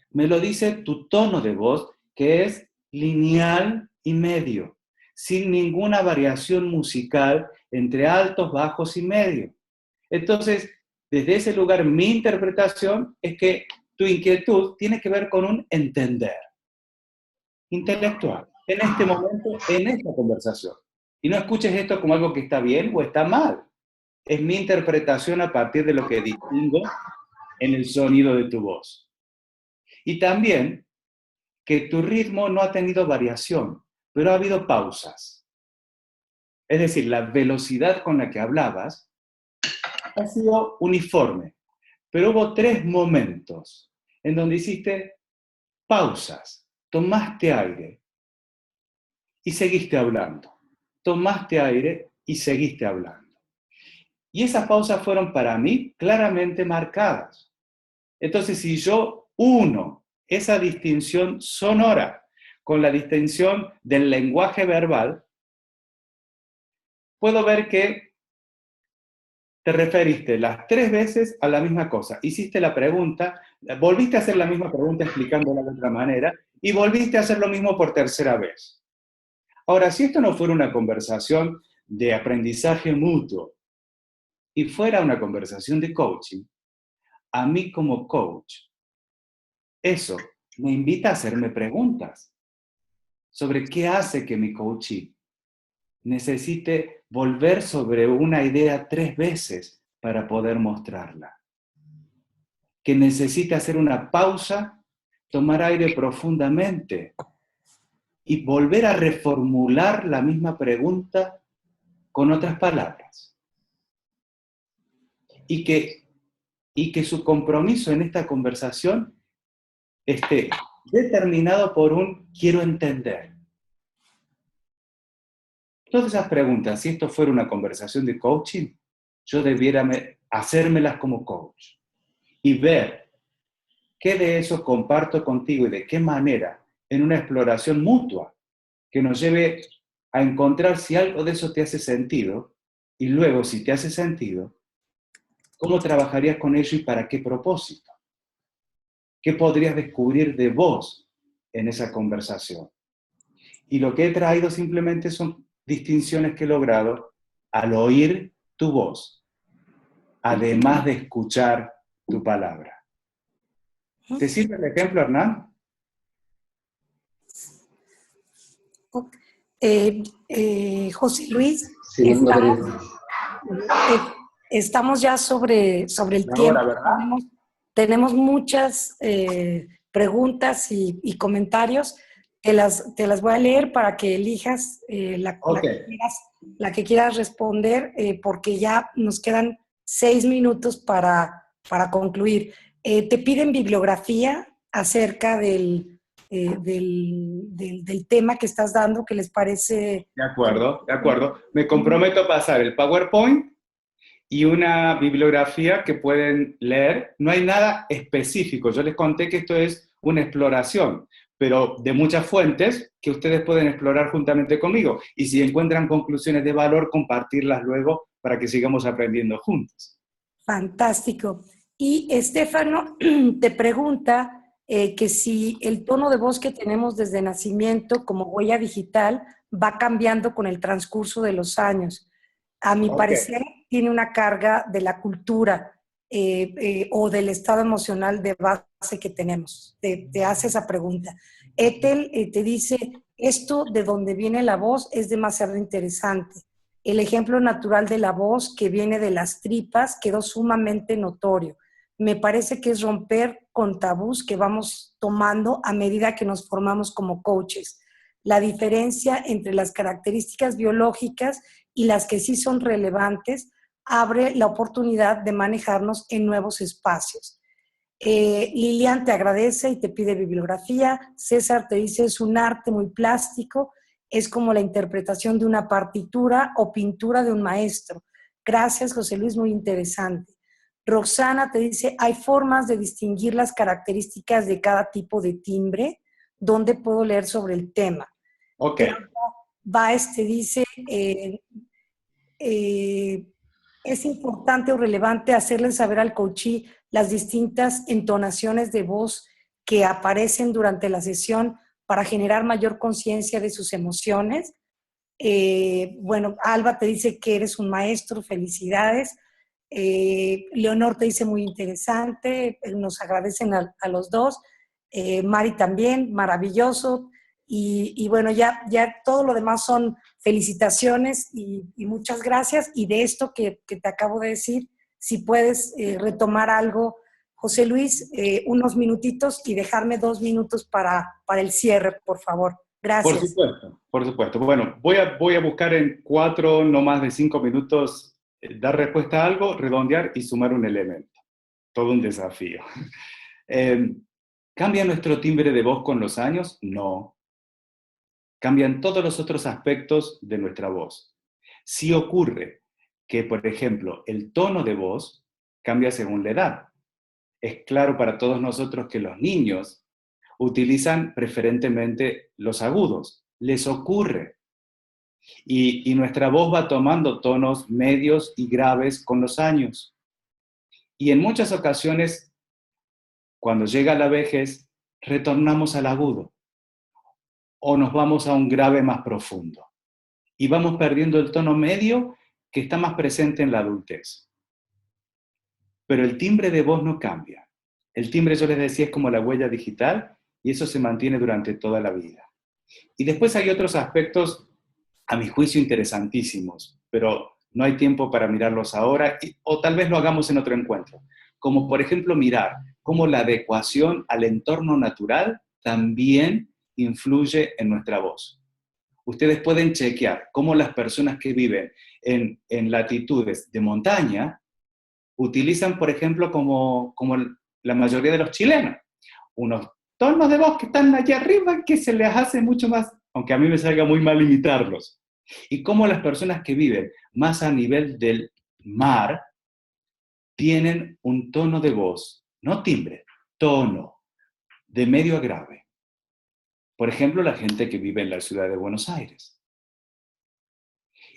me lo dice tu tono de voz, que es lineal y medio, sin ninguna variación musical entre altos, bajos y medio. Entonces, desde ese lugar, mi interpretación es que tu inquietud tiene que ver con un entender intelectual, en este momento, en esta conversación. Y no escuches esto como algo que está bien o está mal. Es mi interpretación a partir de lo que distingo en el sonido de tu voz. Y también que tu ritmo no ha tenido variación, pero ha habido pausas. Es decir, la velocidad con la que hablabas ha sido uniforme, pero hubo 3 momentos en donde hiciste pausas, tomaste aire y seguiste hablando. Tomaste aire y seguiste hablando. Y esas pausas fueron para mí claramente marcadas. Entonces, si yo uno esa distinción sonora con la distinción del lenguaje verbal, puedo ver que te referiste las 3 veces a la misma cosa. Hiciste la pregunta, volviste a hacer la misma pregunta explicándola de otra manera, y volviste a hacer lo mismo por tercera vez. Ahora, si esto no fuera una conversación de aprendizaje mutuo y fuera una conversación de coaching, a mí como coach, eso me invita a hacerme preguntas sobre qué hace que mi coachee necesite volver sobre una idea 3 veces para poder mostrarla. Que necesite hacer una pausa, tomar aire profundamente y volver a reformular la misma pregunta con otras palabras. Y que su compromiso en esta conversación esté determinado por un quiero entender. Todas esas preguntas, si esto fuera una conversación de coaching, yo debiera hacérmelas como coach y ver qué de eso comparto contigo y de qué manera, en una exploración mutua que nos lleve a encontrar si algo de eso te hace sentido y luego, si te hace sentido, cómo trabajarías con ello y para qué propósito. ¿Qué podrías descubrir de vos en esa conversación? Y lo que he traído simplemente son distinciones que he logrado al oír tu voz, además de escuchar tu palabra. ¿Te sirve el ejemplo, Hernán? José Luis, Sí, estamos ya sobre el tiempo. Tenemos muchas preguntas y comentarios. Te las voy a leer para que elijas la que quieras responder, porque ya nos quedan 6 minutos para concluir. Te piden bibliografía acerca del tema que estás dando, que les parece... De acuerdo. Me comprometo a pasar el PowerPoint y una bibliografía que pueden leer. No hay nada específico. Yo les conté que esto es una exploración, pero de muchas fuentes que ustedes pueden explorar juntamente conmigo. Y si encuentran conclusiones de valor, compartirlas luego para que sigamos aprendiendo juntos. Fantástico. Y Estefano te pregunta que si el tono de voz que tenemos desde nacimiento como huella digital va cambiando con el transcurso de los años. A mi parecer, tiene una carga de la cultura o del estado emocional de base que tenemos. Te hace esa pregunta. Ethel te dice, esto de donde viene la voz es demasiado interesante. El ejemplo natural de la voz que viene de las tripas quedó sumamente notorio. Me parece que es romper con tabús que vamos tomando a medida que nos formamos como coaches. La diferencia entre las características biológicas y las que sí son relevantes abre la oportunidad de manejarnos en nuevos espacios. Lilian te agradece y te pide bibliografía. César te dice, es un arte muy plástico, es como la interpretación de una partitura o pintura de un maestro. Gracias, José Luis, muy interesante. Roxana te dice, hay formas de distinguir las características de cada tipo de timbre. ¿Dónde puedo leer sobre el tema? Baez te dice, es importante o relevante hacerle saber al coachee las distintas entonaciones de voz que aparecen durante la sesión para generar mayor conciencia de sus emociones. Bueno, Alba te dice que eres un maestro, felicidades. Leonor te dice muy interesante, nos agradecen a los dos. Mari también, maravilloso. Y bueno, ya todo lo demás son felicitaciones y muchas gracias. Y de esto que te acabo de decir, si puedes retomar algo, José Luis, unos minutitos y dejarme 2 minutos para el cierre, por favor. Gracias. Por supuesto. Bueno, voy a buscar en 4, no más de 5 minutos, dar respuesta a algo, redondear y sumar un elemento. Todo un desafío. ¿Cambia nuestro timbre de voz con los años? No. Cambian todos los otros aspectos de nuestra voz. Sí ocurre que, por ejemplo, el tono de voz cambia según la edad. es claro para todos nosotros que los niños utilizan preferentemente los agudos. Les ocurre. Y nuestra voz va tomando tonos medios y graves con los años. Y en muchas ocasiones, cuando llega la vejez, retornamos al agudo o nos vamos a un grave más profundo. Y vamos perdiendo el tono medio que está más presente en la adultez. Pero el timbre de voz no cambia. El timbre, yo les decía, es como la huella digital y eso se mantiene durante toda la vida. Y después hay otros aspectos, a mi juicio, interesantísimos, pero no hay tiempo para mirarlos ahora, o tal vez lo hagamos en otro encuentro. Como por ejemplo mirar cómo la adecuación al entorno natural también influye en nuestra voz. Ustedes pueden chequear cómo las personas que viven en latitudes de montaña utilizan, por ejemplo, como la mayoría de los chilenos, unos tonos de voz que están allá arriba que se les hace mucho más, aunque a mí me salga muy mal imitarlos. Y cómo las personas que viven más a nivel del mar tienen un tono de voz, no timbre, tono, de medio a grave. Por ejemplo, la gente que vive en la ciudad de Buenos Aires.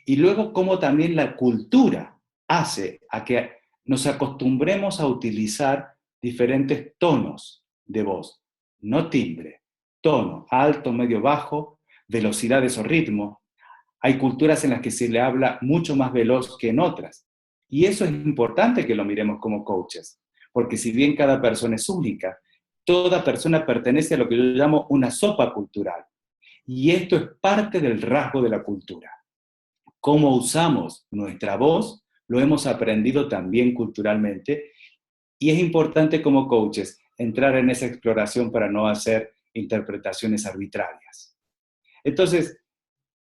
Y luego cómo también la cultura hace a que nos acostumbremos a utilizar diferentes tonos de voz, no timbre, tono, alto, medio, bajo, velocidades o ritmo. Hay culturas en las que se le habla mucho más veloz que en otras. Y eso es importante que lo miremos como coaches, porque si bien cada persona es única, toda persona pertenece a lo que yo llamo una sopa cultural. Y esto es parte del rasgo de la cultura. Cómo usamos nuestra voz, lo hemos aprendido también culturalmente, y es importante como coaches entrar en esa exploración para no hacer interpretaciones arbitrarias. Entonces,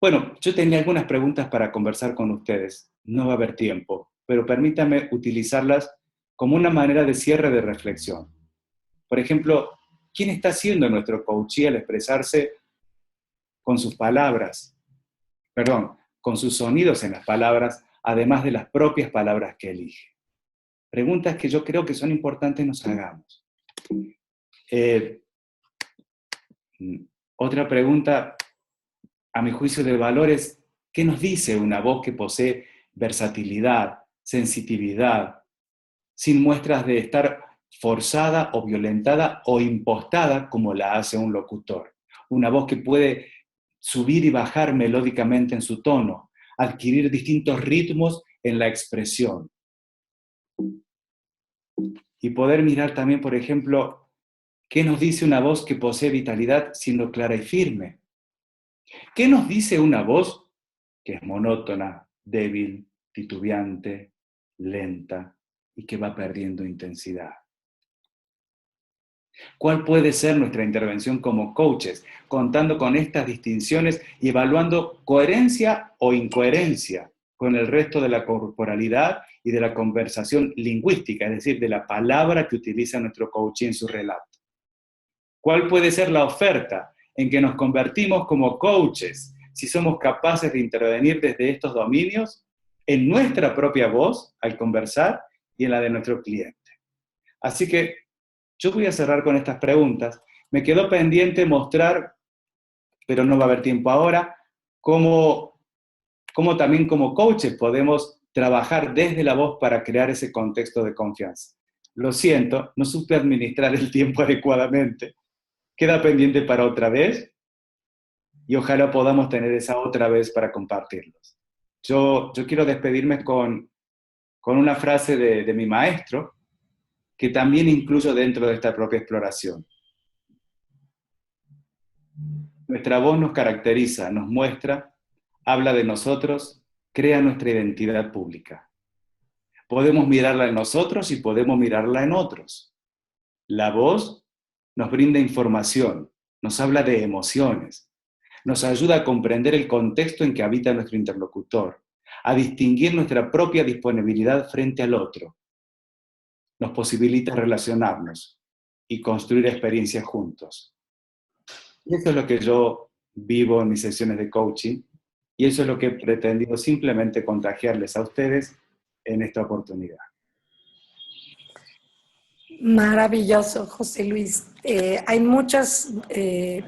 bueno, yo tenía algunas preguntas para conversar con ustedes, no va a haber tiempo, pero permítanme utilizarlas como una manera de cierre de reflexión. Por ejemplo, ¿quién está siendo nuestro coachee al expresarse con sus palabras? Con sus sonidos en las palabras, además de las propias palabras que elige. Preguntas que yo creo que son importantes nos hagamos. Otra pregunta, a mi juicio de valor, es ¿qué nos dice una voz que posee versatilidad, sensitividad, sin muestras de estar forzada o violentada o impostada como la hace un locutor? Una voz que puede subir y bajar melódicamente en su tono, adquirir distintos ritmos en la expresión. Y poder mirar también, por ejemplo, ¿qué nos dice una voz que posee vitalidad siendo clara y firme? ¿Qué nos dice una voz que es monótona, débil, titubeante, lenta y que va perdiendo intensidad? ¿Cuál puede ser nuestra intervención como coaches, contando con estas distinciones y evaluando coherencia o incoherencia con el resto de la corporalidad y de la conversación lingüística, es decir, de la palabra que utiliza nuestro coach en su relato? ¿Cuál puede ser la oferta en que nos convertimos como coaches si somos capaces de intervenir desde estos dominios en nuestra propia voz al conversar y en la de nuestro cliente? Así que yo voy a cerrar con estas preguntas. Me quedó pendiente mostrar, pero no va a haber tiempo ahora, cómo también como coaches podemos trabajar desde la voz para crear ese contexto de confianza. Lo siento, no supe administrar el tiempo adecuadamente. Queda pendiente para otra vez y ojalá podamos tener esa otra vez para compartirlos. Yo quiero despedirme con una frase de mi maestro, que también incluyo dentro de esta propia exploración. Nuestra voz nos caracteriza, nos muestra, habla de nosotros, crea nuestra identidad pública. Podemos mirarla en nosotros y podemos mirarla en otros. La voz nos brinda información, nos habla de emociones, nos ayuda a comprender el contexto en que habita nuestro interlocutor, a distinguir nuestra propia disponibilidad frente al otro. Nos posibilita relacionarnos y construir experiencias juntos. Y eso es lo que yo vivo en mis sesiones de coaching y eso es lo que he pretendido simplemente contagiarles a ustedes en esta oportunidad. Maravilloso, José Luis. Hay muchas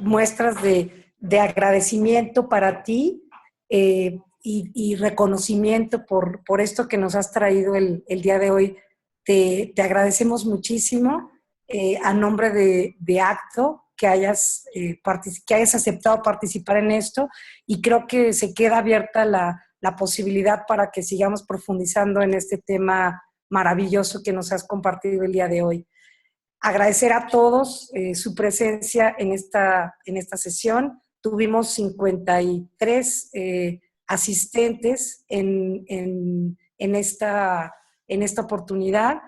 muestras de agradecimiento para ti y reconocimiento por esto que nos has traído el día de hoy. Te agradecemos muchísimo a nombre de ACTO que hayas aceptado participar en esto, y creo que se queda abierta la posibilidad para que sigamos profundizando en este tema maravilloso que nos has compartido el día de hoy. Agradecer a todos su presencia en esta sesión. Tuvimos 53 asistentes en esta oportunidad,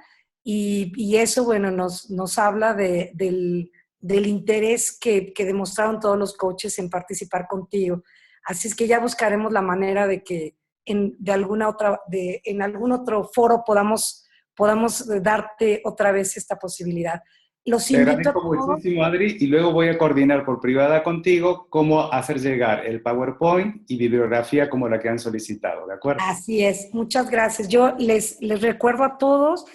y eso, bueno, nos habla del interés que demostraron todos los coaches en participar contigo. Así es que ya buscaremos la manera de que en algún otro foro podamos darte otra vez esta posibilidad. Los Te invito a agradezco todos. muchísimo, Adri, y luego voy a coordinar por privada contigo cómo hacer llegar el PowerPoint y bibliografía como la que han solicitado, ¿de acuerdo? Así es, muchas gracias. Yo les recuerdo a todos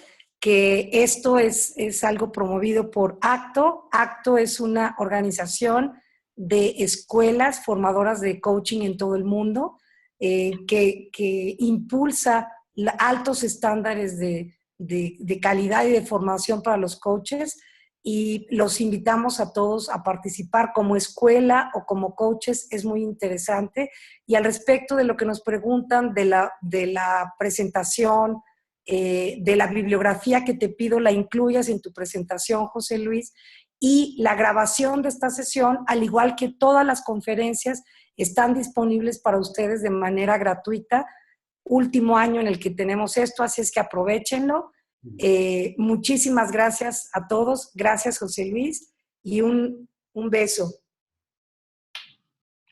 que esto es algo promovido por ACTO. ACTO es una organización de escuelas formadoras de coaching en todo el mundo que impulsa altos estándares de calidad y de formación para los coaches, y los invitamos a todos a participar como escuela o como coaches. Es muy interesante. Y al respecto de lo que nos preguntan de la presentación, de la bibliografía que te pido la incluyas en tu presentación, José Luis, y la grabación de esta sesión, al igual que todas las conferencias, están disponibles para ustedes de manera gratuita. Último año en el que tenemos esto, así es que aprovechenlo. Muchísimas gracias a todos. Gracias, José Luis, y un beso.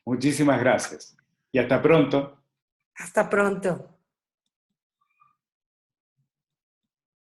Muchísimas gracias. Y hasta pronto. Hasta pronto.